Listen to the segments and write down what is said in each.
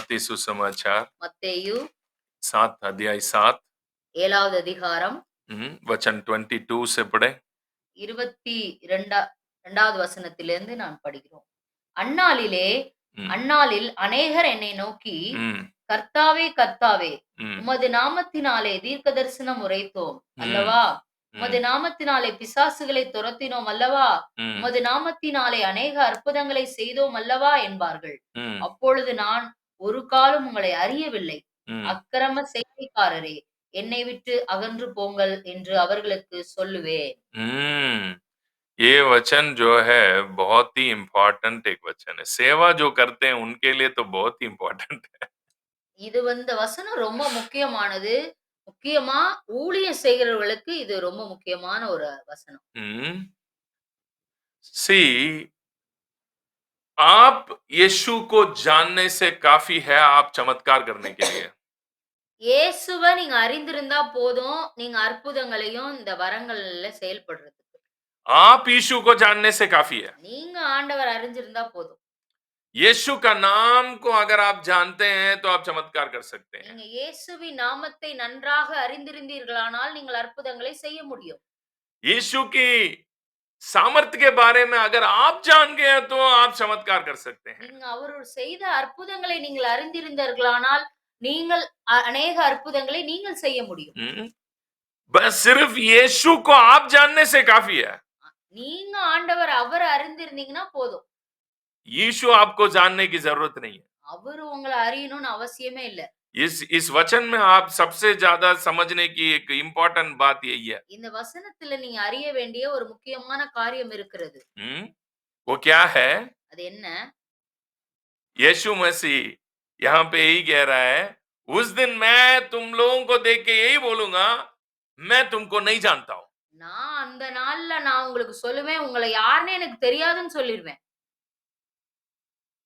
मत्ती सुसमाचार மத்தேயு 7 अध्याय 7 7வது அதிகாரம் वचन 22 से पढ़े। 22வது வசனத்திலிருந்து நான் படிக்கிறோம். அந்நாளிலே हम्म, அந்நாளில் அநேகர் என்னை நோக்கி, हम्म, கர்த்தாவே கர்த்தாவே, हम्म, உமது நாமத்தினாலே தீர்க்கதரிசனம் உரைத்தோம் हम्म, அல்லவா? உமது हम्म, நாமத்தினாலே பிசாசுகளை துரத்தினோம் அல்லவா? हम्म, உமது நாமத்தினாலே அநேக அற்புதங்களை செய்தோம் அல்லவா என்பார்கள். हम्म, அப்பொழுது நான் ஒரு காலம் உங்களை அறியவில்லை, हम्म, அக்கிரம செய்கைக்காரரே, என்னை விட்டு அகன்று போங்கள் என்று அவர்களுக்கு சொல்லுவேன். ये वचन जो है बहुत ही इंपॉर्टेंट एक वचन है। सेवा जो करते हैं उनके लिए तो बहुत ही इंपॉर्टेंट है। இது இந்த வசனம் ரொம்ப முக்கியமானது. முக்கியமா ஊழியம் செய்கிறவர்களுக்கு இது ரொம்ப முக்கியமான ஒரு வசனம். सी आप यीशु को जानने से काफी है आप चमत्कार करने के लिए। இயேசுவ நீங்க அறிந்திருந்தா போதும், நீங்க அற்புதங்களையும் இந்த வரங்கள்ல செயல்படுறதுக்கு. आप यीशु को जानने से काफी है। நீங்க ஆண்டவர் அறிஞ்சிருந்தா போதும். यीशु का नाम को अगर आप जानते हैं तो आप चमत्कार कर सकते हैं। நீங்க இயேசுவின் நாமத்தை நன்றாக அறிந்திருந்தீர்களானால் நீங்கள் அற்புதங்களை செய்ய முடியும். यीशु की सामर्थ्य के बारे में अगर आप जान गए हैं तो आप चमत्कार कर सकते हैं। நீங்க அவர் செய்த அற்புதங்களை நீங்கள் அறிந்திருந்தீர்களானால் நீங்கள் அநேக அற்புதங்களை நீங்கள் செய்ய முடியும். बस सिर्फ यीशु को आप जानने से काफी है। நீங்க ஆண்டவர் அவரை அறிந்திருந்தீங்கன்னா போதும். यीशु आपको जानने की जरूरत नहीं है। அவர் உங்களை அறியணும்னு அவசியமே இல்ல. इस वचन में आप सबसे ज्यादा समझने की एक इंपॉर्टेंट बात यही है। இந்த வசனத்துல நீங்க அறிய வேண்டிய ஒரு முக்கியமான காரியம் இருக்கிறது. वो क्या है? அது என்ன? यीशु मसीह यहाँ पे यही कह रहा है, उस दिन मैं तुम लोगों को देख के यही बोलूंगा, मैं तुमको नहीं जानता हूं। நான் அந்த நாள்ல நான் உங்களுக்கு சொல்லுவேன், உங்களை யாருன்னு எனக்கு தெரியாதுன்னு சொல்லிடுவேன்.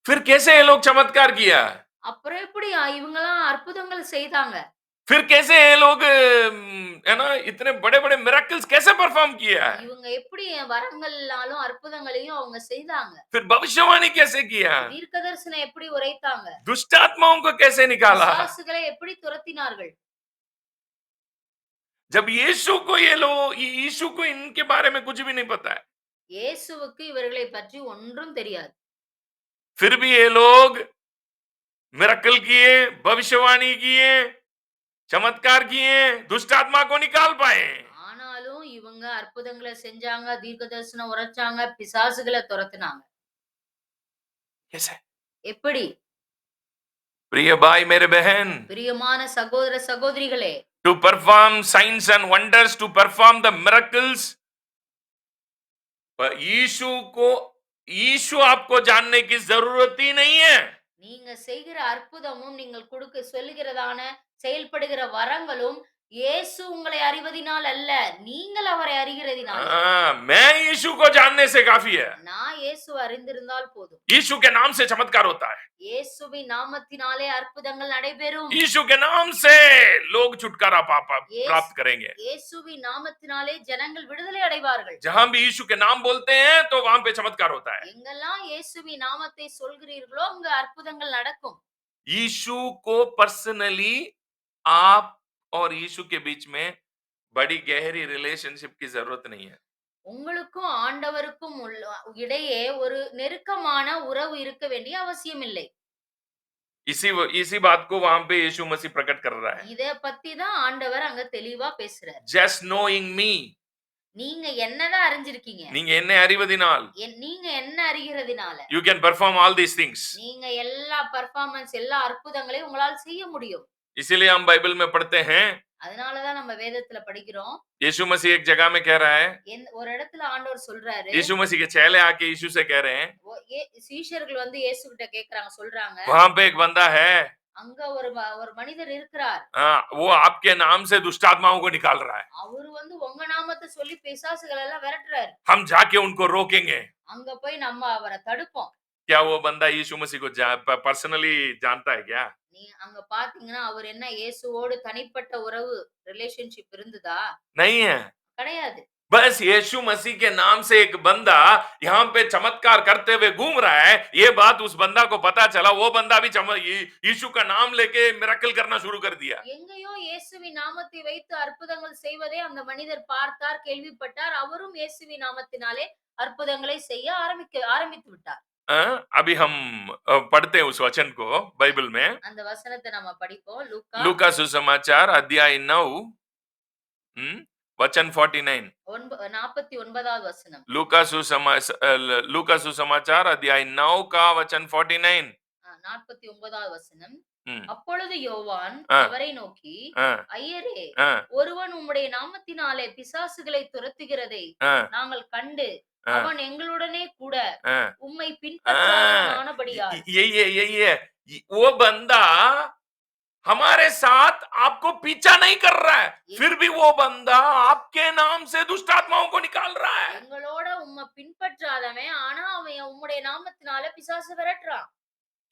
फिर कैसे ये लोग चमत्कार किया? அப்புறம் எப்படி இவங்கலாம் அற்புதங்கள் செய்தாங்க? फिर कैसे ये लोग है ना इतने बड़े बड़े मिरेकल्स कैसे परफॉर्म किया? இவங்க எப்படி வரங்களாலும் அற்புதங்களையும் அவங்க செய்தாங்க? फिर भविष्यवाणी कैसे किया? தீர்க்கதரிசனம் எப்படி உரைத்தாங்க? दुष्ट आत्माओं को कैसे निकाला? பிசாசுகளை எப்படி துரத்தினார்கள்? जब यीशु को ये लोग, यीशु को इनके बारे में कुछ भी नहीं पता है, இயேசுவுக்கு இவர்களை பற்றி ஒன்றும் தெரியாது. फिर भी ये लोग मिरेकल किए, भविष्यवाणी किए, चमत्कार किए, दुष्ट आत्मा को निकाल पाए। ஆனாலும் இவங்க அற்புதங்களை செஞ்சாங்க, தீர்க்கதரிசனம் உரைச்சாங்க, பிசாசுகளை துரத்தினாங்க. कैसे? எப்படி? प्रिय भाई मेरे बहन, பிரியமான சகோதர சகோதரிகளே, to perform signs and wonders, to perform the miracles, यीशु आपको जानने की जरूरत ही नहीं है। நீங்க செய்கிற அற்புதமும் நீங்கள் கொடுக்க சொல்லுகிறதான செயல்படுகிற வரங்களும் இயேசு உங்களை அறிவதினால் அல்ல, நீங்கள் அவரை அறிகிறதினால். मैं यीशु को जानने से काफी है। நான் இயேசு அறிந்திருந்தால் போதும். यीशु के नाम से चमत्कार होता है। இயேசுவின் நாமத்தினாலே அற்புதங்கள் நடைபெறும். यीशु के नाम से लोग छुटकारा प्राप्त करेंगे। இயேசுவின் நாமத்தினாலே ஜனங்கள் விடுதலை அடைவார்கள். जहां भी यीशु के नाम बोलते हैं तो वहां पे चमत्कार होता है। எங்கெல்லாம் இயேசுவின் நாமத்தை சொல்கிறீர்களோ அங்க அற்புதங்கள் நடக்கும். यीशु को पर्सनली आप और यीशु के बीच में बड़ी गहरी रिलेशनशिप की जरूरत नहीं है। உங்களுக்கும் ஆண்டவருக்கும் இடையே ஒரு நெருக்கமான உறவு இருக்க வேண்டிய அவசியம் இல்லை. इसी बात को वहां पे यीशु मसीह प्रकट कर रहा है। இத பத்தி தான் ஆண்டவர் அங்க தெளிவா பேசுறார். Just knowing me, நீங்க என்னதான் அறிஞ்சிருக்கீங்க, நீங்க என்ன அறிவதினால், நீங்க என்ன அறிகிறதினால you can perform all these things. நீங்க எல்லா பெர்ஃபார்மன்ஸ் எல்லா அற்புதங்களையும் உங்களால செய்ய முடியும். इसीलिए हम बाइबल में पढ़ते हैं, அதனால தான் நம்ம வேதத்துல படிக்கிறோம், यीशु मसीह एक जगह में कह रहा है, ஒரு இடத்துல ஆண்டவர் சொல்றாரு, यीशु मसीह के चेले आके यीशु से कह रहे हैं, சீஷர்கள் வந்து இயேசு கிட்ட கேக்குறாங்க, சொல்றாங்க, वहां पे एक बंदा है, அங்க ஒரு மனிதர் இருக்கிறார், वो आपके नाम से दुष्ट आत्माओं को निकाल रहा है, அவர் வந்து உங்க நாமத்தை சொல்லி பிசாசுகள் எல்லாம் விரட்டுறாரு, हम जाके उनको रोकेंगे। அங்க போய் நம்ம அவரை தடுப்போம். क्या वो बंदा यीशु मसीह को पर्सनली जानता है क्या? நீ அங்க பாத்தீங்கன்னா அவர் என்ன இயேசுவோடு தனிப்பட்ட உறவு ரிலேஷன்ஷிப் இருந்ததா? नहीं है। கிடையாது. बस यीशु मसीह के नाम से एक बंदा यहाँ पे चमत्कार करते हुए घूम रहा है, ये बात उस बंदा को पता चला, वो बंदा भी यीशु का नाम लेके मिरेकल करना शुरू कर दिया। எங்கேயோ இயேசுவின் நாமத்தை வைத்து அற்புதங்கள் செய்வதை அந்த மனிதர் பார்த்தார், கேள்விப்பட்டார். அவரும் இயேசுவின் நாமத்தினாலே அற்புதங்களை செய்ய ஆரம்பித்து விட்டார். अभी हम पढ़ते हैं उस वचन को बाइबल में। அந்த வசனத்தை நாம படிப்போம். लूका सुसमाचार अध्याय 9 वचन 49। 49வது வசனம். लूका सुसमाचार अध्याय 9 का वचन 49। 49வது வசனம். ம். அப்பொழுது யோவான் ஆ. அவரை நோக்கி, ஆ, ஐயரே, ஆ, ஒருவன் உம்முடைய நாமத்தினாலே பிசாசுகளை துரத்துகிறதை ஆ, நாங்கள் கண்டு ஆ, அவன் எங்களுடனே கூட ஆ। உம்மை हाँ, பின்பற்றாதவனானபடியால் यही है। वो बंदा हमारे साथ आपको पीछा नहीं कर रहा है, फिर भी वो बंदा आपके नाम से दुष्ट आत्माओं को निकाल रहा है। எங்களோட உம்மை பின்பற்றாதவன், ஆனா அவன் உம்முடைய நாமத்தினால பிசாசு விரட்டுறான்.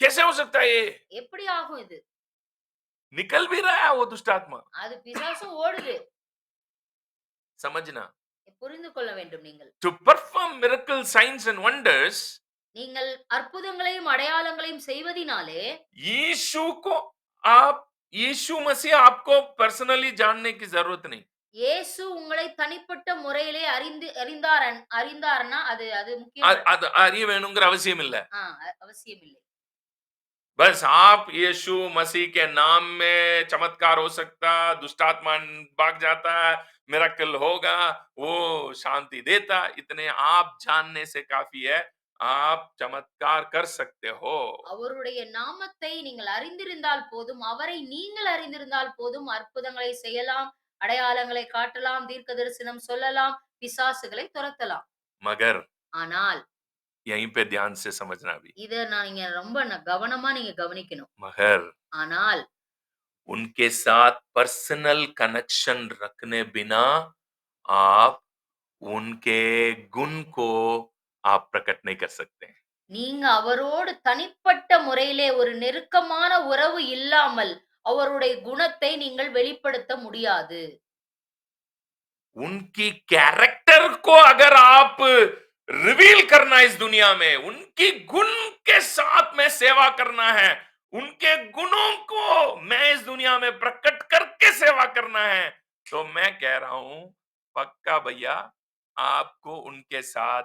कैसे हो सकता है ये? எப்படி ஆகும் இது? निकल भी रहा है वो दुष्ट आत्मा। அது பிசாசு ஓடுது. समझना, புரிந்து கொள்ள வேண்டும் நீங்கள். to perform miracle signs and wonders, நீங்கள் அற்புதங்களையும் அடையாளங்களையும் செய்வதினாலே यीशु मसीह आपको पर्सनली जानने की जरूरत नहीं। இயேசு உங்களை தனிப்பட்ட முறையிலே அறிந்தார்னா அது அது முக்கியம். அது அறிய வேணுங்கிற அவசியம் இல்ல। அவசியம் இல்லை. बस आप यीशु मसीह के नाम में चमत्कार हो सकता, दुष्ट आत्मा भाग जाता, मिरेकल होगा, वो शांति देता, इतने आप जानने से काफी है। आप चमत्कार कर सकते हो। அவருடைய நாமத்தை நீங்கள் அறிந்திருந்தால் போதும், அவரை நீங்கள் அறிந்திருந்தால் போதும், அற்புதங்களை செய்யலாம், அடையாளங்களை காட்டலாம், தீர்க்க தரிசனம் சொல்லலாம், பிசாசுகளை துரத்தலாம். मगर ஆனால் यहीं पे ध्यान से समझना भी, இத நீங்க ரொம்ப கவனமா நீங்க கவனிக்கணும். मगर ஆனால் उनके साथ पर्सनल कनेक्शन रखने बिना आप उनके गुण को आप प्रकट नहीं कर सकते। நீங்க அவரோடு தனிப்பட்ட முறையிலே ஒரு நெருக்கமான உறவு இல்லாமல் அவருடைய குணத்தை நீங்கள் வெளிப்படுத்த முடியாது. उनकी कैरेक्टर को अगर आप रिवील करना इस दुनिया में, उनकी गुण के साथ में सेवा करना है, उनके गुणों को मैं इस दुनिया में प्रकट करके सेवा करना है, तो मैं कह रहा हूं पक्का भैया आपको उनके साथ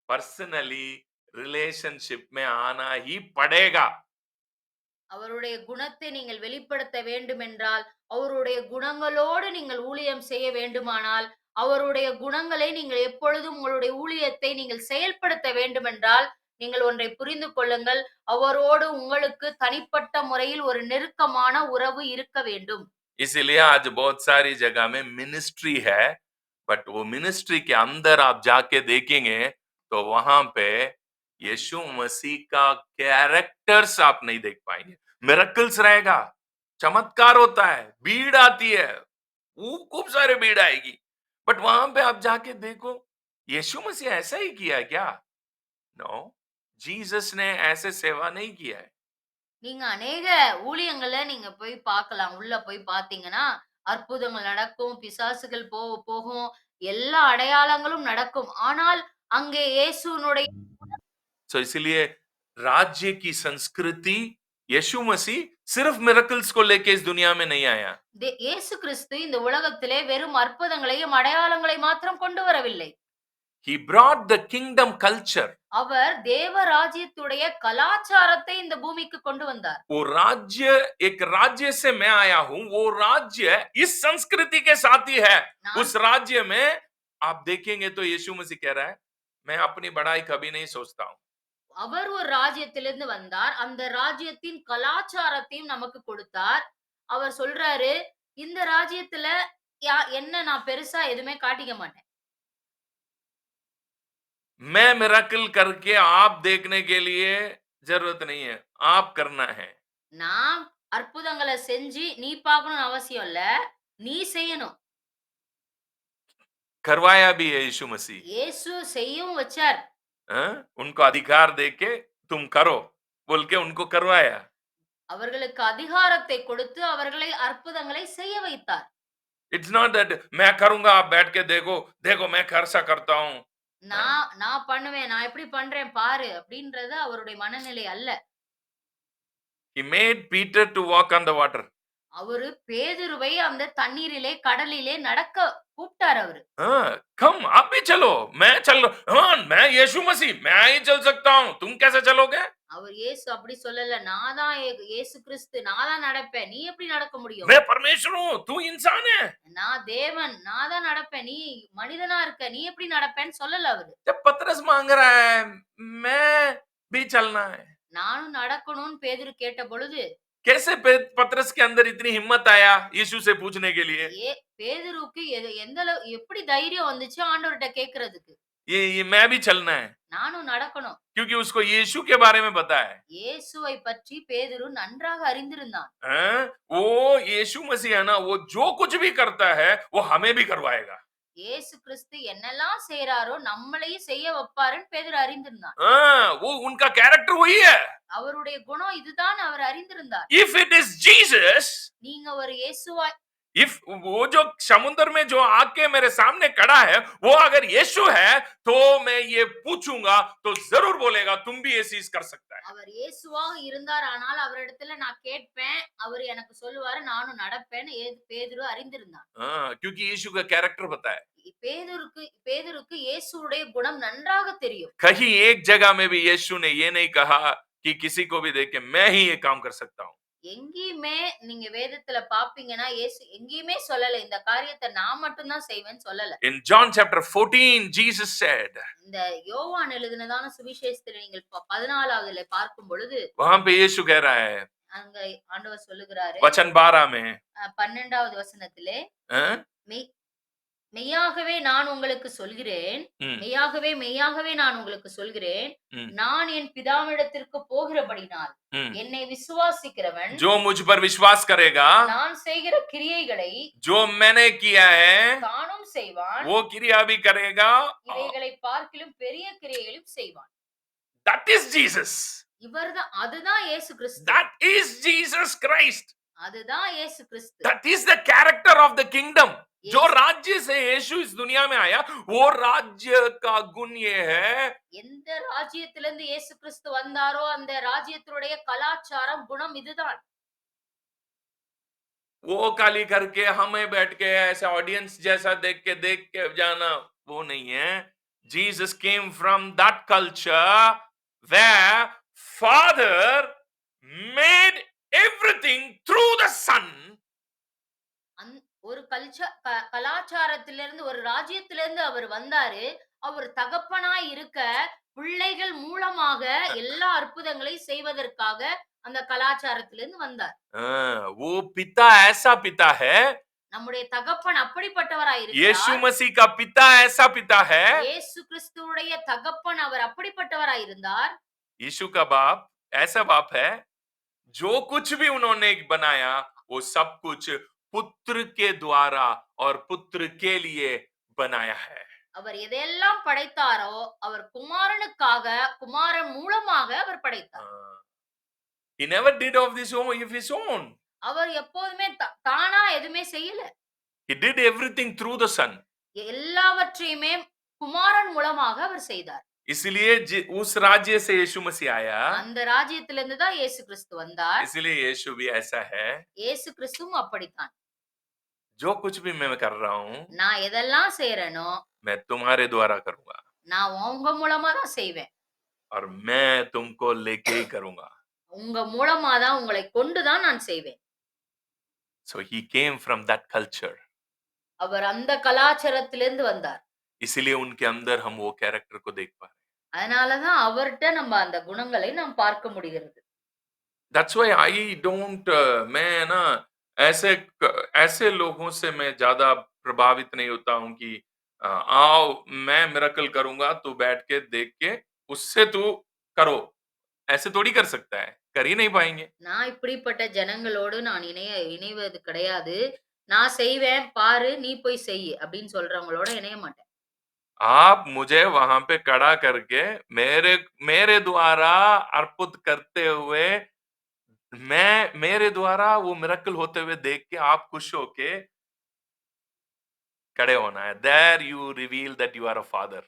पर्सनली रिलेशनशिप में आना ही पड़ेगा। அவருடைய குணத்தை நீங்கள் வெளிப்படுத்த வேண்டுமென்றால், அவருடைய குணங்களோடு நீங்கள் ஊழியம் செய்ய வேண்டுமானால், அவருடைய குணங்களை நீங்கள் எப்பொழுதும் உங்களுடைய ஊழியத்தை நீங்கள் செயல்படுத்த வேண்டுமென்றால், நீங்கள் ஒன்றை புரிந்து கொள்ளுங்கள். அவரோடு உங்களுக்கு தனிப்பட்ட முறையில் ஒரு நெருக்கமான உறவு இருக்க வேண்டும். इसीलिए आज बहुत सारी जगह में मिनिस्ट्री है, बट वो मिनिस्ट्री के अंदर आप जाके देखेंगे तो वहां पे यीशु मसीह का कैरेक्टर्स आप नहीं देख पाएंगे। मिरेकल्स रहेगा, चमत्कार होता है, भीड़ आती है, वो खूब सारे भीड़ आएगी, बट वहां पे आप जाके देखो यीशु मसीह ऐसा ही किया है क्या? नो, जीसस ने ऐसे सेवा नहीं किया है। நீங்க அநேக ஊழியங்கள்ல நீங்க போய் பார்க்கலாம். உள்ள போய் பார்த்தீங்கன்னா, அற்புதங்கள் நடக்கும், பிசாசுகள் போகும், எல்லா அடையாளங்களும் நடக்கும். ஆனால் அங்கே இயேசுனுடைய तो इसलिए राज्य की संस्कृति, यीशु मसीह सिर्फ मिरेकल्स को लेके इस दुनिया में नहीं आया। இயேசு கிறிஸ்து இந்த உலகத்திலே வெறும் அற்புதங்களையும் அடையாளங்களை மாத்திரம் கொண்டு வரவில்லை. He brought the kingdom culture. அவர் தேவ ராஜ்யத்துடைய கலாச்சாரத்தை இந்த பூமிக்கு கொண்டு வந்தார். वो राज्य एक राज्य से मैं आया हूं, वो राज्य इस संस्कृति के साथ ही है। उस राज्य में आप देखेंगे तो यीशु मसीह कह रहा है, मैं अपनी बड़ाई कभी नहीं सोचता हूं। அவர் ஒரு ராஜ்யத்திலிருந்து வந்தார். அந்த ராஜ்யத்தின் கலாச்சாரத்தையும் நமக்கு கொடுத்தார். அவர் சொல்றாரு, இந்த ராஜ்யத்துல என்ன நான் பெருசா எதுவுமே காட்டிக்க மாட்டேன். मैं मिरेकल करके आप देखने के लिए जरूरत नहीं है, आप करना है। நான் அற்புதங்களை செஞ்சு நீ பார்க்கணும்னு அவசியம் இல்ல, நீ செய்யணும். करवाया भी है यीशु मसीह। இயேசு செய்யவும் வச்சார். उनको अधिकार देके तुम करो बोल के उनको करवाया। அவர்களுக்கு அதிகாரத்தை கொடுத்து அவர்களை அற்புதங்களை செய்ய வைத்தார். It's not that मैं करूंगा आप बैठ के देखो देखो मैं कैसा करता हूं. நான் பண்ணுவேன். நான் எப்படி பண்றேன் பாரு அப்படின்றது அவருடைய மனநிலை அல்ல. He made Peter to walk on the water. அவரு பேதுருவை அந்த தண்ணீரிலே, கடலிலே நடக்க கூப்பிட்டாரு அவரு. हाँ, कम आप भी चलो. मैं चल हाँ मैं यीशु मसीह मैं ही चल सकता हूं. तुम कैसे चलोगे? அவர் இயேசு அப்படி சொல்லல. நான் தான் இயேசு கிறிஸ்து. நான் தான் நடப்பேன். நீ எப்படி நடக்க முடியும்? मैं परमेश्वर हूं तू इंसान है. நான் தேவன். நான் தான் நடப்பேன். நீ மனிதனா இருக்க. நீ எப்படி நடப்பேன்னு சொல்லல அவரு. जब पतरस मांग रहा है मैं भी चलना है. நானும் நடக்கணும்னு பேதுரு கேட்ட பொழுது, कैसे पतरस के अंदर इतनी हिम्मत आया यीशु से पूछने के लिए? பேதுருவுக்கு எந்த எப்படி தைரியம் வந்துச்சு ஆண்டவர்ட்ட கேட்கறதுக்கு? ये मैं भी चलना है. நானும் நடக்கணும். क्योंकि उसको यीशु के बारे में पता है. இயேசுவை பற்றி பேதுரு நன்றாக அறிந்திருந்தான். वो यीशु मसीह है ना वो जो कुछ भी करता है वो हमें भी करवाएगा. இயேசு கிறிஸ்து என்னெல்லாம் செய்றாரோ நம்மளையும் செய்ய வைப்பாருன்னு பேதுரு அறிந்திருந்தான். वो उनका कैरेक्टर वही है. அவருடைய குணம் இதுதான் அவர் அறிந்திருந்தார். If it is Jesus, நீங்க ஒரு இயேசுவா if वो जो समुद्र में जो आके मेरे सामने खड़ा है वो अगर यीशु है तो मैं ये पूछूंगा तो जरूर बोलेगा तुम भी ये चीज कर सकता है. அவர் இயேசுவாக இருந்தாரானால் அவரிடத்துல நான் கேட்பேன். அவர் எனக்கு சொல்லுவாரு நானும் நடப்பேன்னு பேதுரு அறிந்திருந்தான். क्योंकि यीशु का कैरेक्टर पता है. பேதுருக்கு இயேசுவுடைய குணம் நன்றாக தெரியும். कहीं एक जगह में भी यीशु ने ये नहीं कहा कि किसी को भी देख के मैं ही ये काम कर सकता हूं. எங்கேயுமே நீங்க வேதத்துல பாப்பீங்கன்னா இயேசு எங்கேயுமே சொல்லல இந்த காரியத்தை நான் மட்டும் தான் செய்வேன்னு சொல்லல. In John chapter 14 Jesus said. இந்த யோவான் எழுதினதான சுவிசேஷத்துல நீங்கள் 14வதுல பார்க்கும் பொழுது वहां पे यीशु कह रहा है அங்க ஆண்டவர் சொல்லுகிறாரு वचन 12 में 12வது வசனத்திலே மெய்யாகவே நான் உங்களுக்கு சொல்கிறேன் மெய்யாகவே நான் உங்களுக்கு சொல்கிறேன் நான் என் பிதாவிடத்திற்கு போகிறபடினால் என்னை விசுவாசிக்கிறவன் जो मुझ पर विश्वास करेगा நான் செய்கிற கிரியைகளை जो मैंने किया है தானும் செய்வான் वो क्रिया भी करेगा இவைகளை பார்க்கிலும் பெரிய கிரியைகளும் செய்வான். That is Jesus. இவர்தான் அதுதான் இயேசு கிறிஸ்து. That is Jesus Christ. அதுதான் இயேசு கிறிஸ்து. That is the character of the kingdom. जो राज्य से यीशु इस दुनिया में आया वो राज्य का गुण ये है. எந்த ராஜ்யத்திலிருந்து இயேசு கிறிஸ்து வந்தாரோ அந்த ராஜ்யத்துடைய கலாச்சாரம் குணம் இதுதான். वो काली करके हमें बैठ के ऐसे ऑडियंस जैसा देख के जाना वो नहीं है. Jesus came from that culture where Father made everything through the Son. ஒரு கலாச்சாரத்திலிருந்து ஒரு ராஜ்யத்திலிருந்து அவர் வந்தாரு. அவர் தகப்பனாய் இருக்க பிள்ளைகள் மூலமாக எல்லா அற்புதங்களையும் செய்வதற்காக அந்த கலாச்சாரத்திலிருந்து வந்தார். वो पिता ऐसा पिता है. நம்முடைய தகப்பன் அப்படிப்பட்டவராய் இருக்கிறார். यीशु मसीह का पिता ऐसा पिता है. இயேசு கிறிஸ்துவுடைய தகப்பன் அவர் அப்படிப்பட்டவராய் இருந்தார். यीशु का बाप ऐसा बाप है जो कुछ भी उन्होंने बनाया वो सब कुछ पुत्र के द्वारा और पुत्र के लिए बनाया है. அவர் எதெல்லாம் படைத்தாரோ அவர் குமாரனுக்காக குமாரன் மூலமாக அவர் படைத்தார். He never did of his own. அவர் எப்போதுமே தானா எதுமே செய்யல. He did everything through the Son. எல்லாவற்றையுமே குமாரன் மூலமாக அவர் செய்தார். इसलिए उस राज्य से यीशु मसीह आया. அந்த ராஜ்யத்திலிருந்து தான் இயேசு கிறிஸ்து வந்தார். इसलिए यीशु भी ऐसा है. இயேசு கிறிஸ்துவும் அப்படித்தான். जो कुछ भी मैं कर रहा हूं நான் எதெல்லாம் செய்றேனோ मैं तुम्हारे द्वारा करूंगा. நான் உங்க மூலமா தான் செய்வேன். और मैं तुमको लेके ही करूंगा. உங்க மூலமா தான் உங்களை கொண்டு தான் நான் செய்வேன். So he came from that culture. அவர் அந்த கலாச்சாரத்திலிருந்து வந்தார். इसलिए उनके अंदर हम वो कैरेक्टर को देख पा रहे हैं. அதனால தான் அவர்ட்ட நம்ம அந்த குணங்களை நாம் பார்க்க முடிகிறது. That's why I don't मैं ना ऐसे लोगों से मैं ज्यादा प्रभावित नहीं होता हूं कि आओ मैं मिरेकल करूंगा तू बैठ के देख के उससे तू करो. ऐसे थोड़ी कर सकता है. कर ही नहीं पाएंगे. நான் இப்படிப்பட்ட ஜனங்களோடு நான் இணைவது கிடையாது. நான் செய்வேன் பாரு நீ போய் செய் அப்படின்னு சொல்றவங்களோட இணைய மாட்டேன். आप मुझे वहां पे खड़ा करके मेरे द्वारा अर्पित करते हुए मैं मेरे द्वारा वो मिरेकल होते हुए देख के आप खुश होके खड़े होना है. There you reveal that you are a father.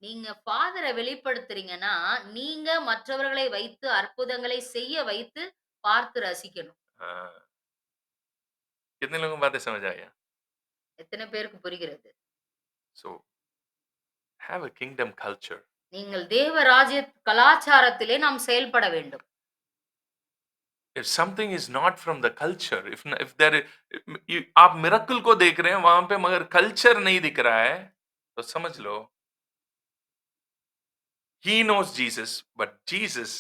நீங்க ஃபாதர வெளிப்படுத்துறீங்கன்னா, நீங்க மற்றவர்களை வைத்து அற்புதங்களை செய்ய வைத்து பார்த்து ரசிக்கணும். हाँ. कितने लोगों को बातें समझ आया? எத்தன பேருக்கு புரிகிறது? So have a kingdom culture. நீங்கள் தேவ ராஜ்ய கலாச்சாரத்திலே நாம் செயல்பட வேண்டும். If something is not from the culture, if there आप मिरेकल को देख रहे हैं वहां पे मगर कल्चर नहीं दिख रहा है, तो समझ लो he knows Jesus, but Jesus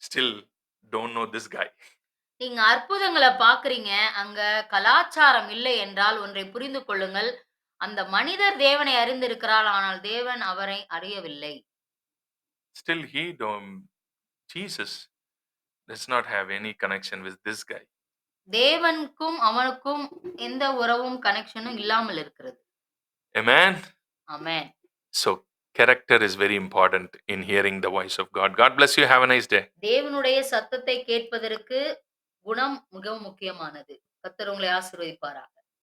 still don't know this guy. நீங்க அற்புதங்கள பார்க்கிறீங்க. அங்க கலாச்சாரம் இல்லை என்றால் ஒன்றை புரிந்து கொள்ளுங்கள். அந்த மனிதர் தேவனை அறிந்திருக்கிறார். ஆனால் தேவன் அவரை அறியவில்லை. Still he don't Jesus does not have any connection with this guy. தேவனுக்கும் அவனுக்கும் எந்த உறவும் கனெக்ஷனும் இல்லாமல் இருக்கிறது. Amen. Amen. So character is very important in hearing the voice of God. God bless you. Have a nice day. தேவனுடைய சத்தத்தை கேட்பதற்கு குணம் மிகவும் முக்கியமானது. கர்த்தர் உங்களை ஆசீர்வதிப்பாராக.